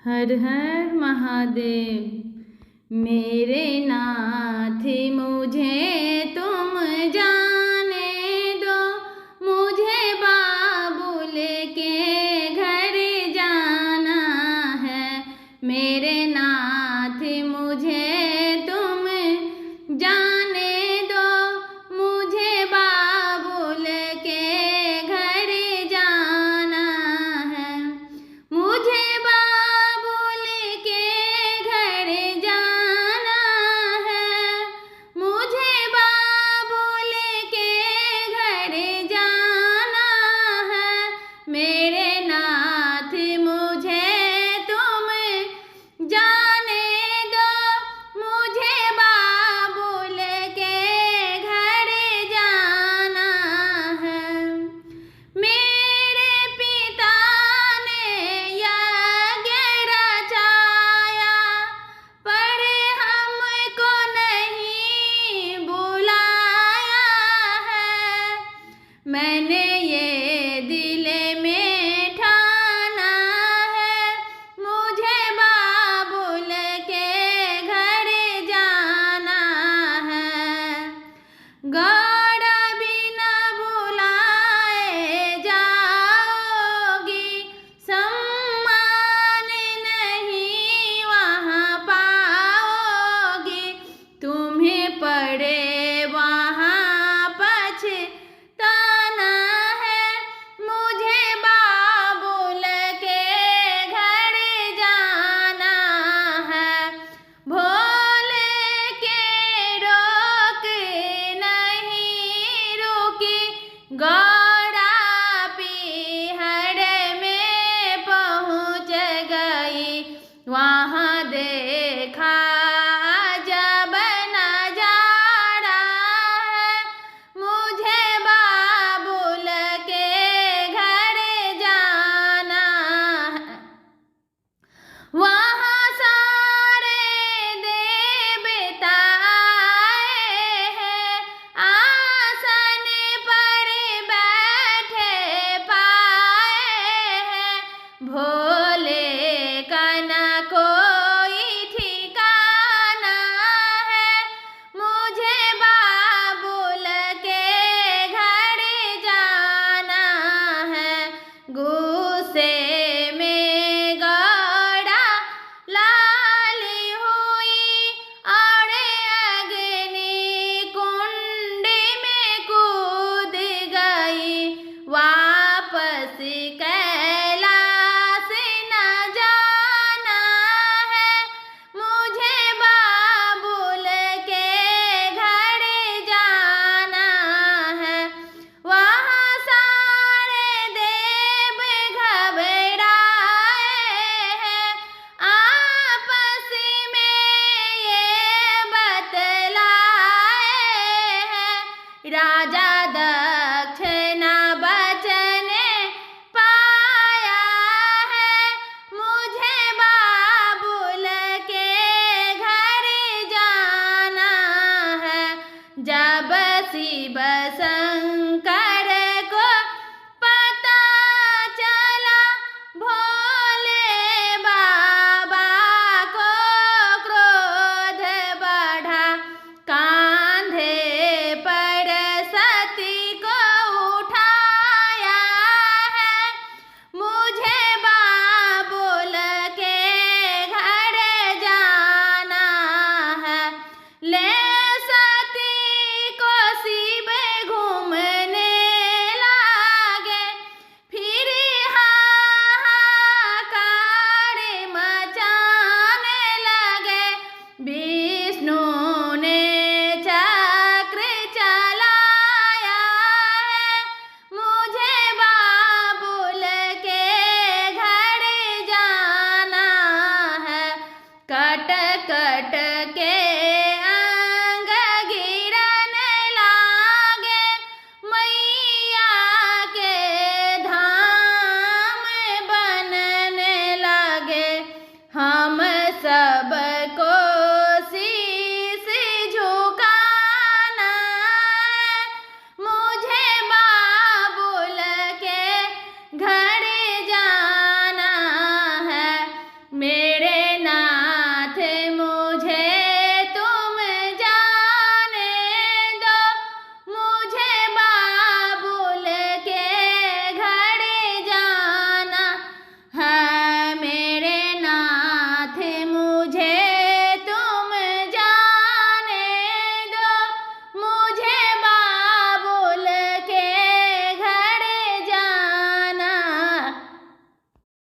हर हर महादेव। मेरे नाथ मुझे तुम जाने दो, मुझे बाबुल के घर जाना है। मेरे नाथ मुझे तुम जाने दो, मुझे बाबुल के घर जाना है। मुझे बाबुल के घर जाना है, मुझे बाबुल के घर जाना है। मेरे नाथ मुझे तुम जाने दो, मुझे बाबुल के घर जाना है। मेरे पिता ने यज्ञ रचाया, पर हमको नहीं बुलाया है। मैंने ये दिल में ठाना है, मुझे बाबुल के घर जाना है। गौड़ बिना बुलाए जाओगी, सम्मान नहीं वहाँ पाओगी। तुम्हें पड़े वहाँ पछताना है, मुझे बाबुल के घर जाना है। भोले के रोक नहीं रुकी, गौड़ा पीहड़ में पहुँच गई। वहाँ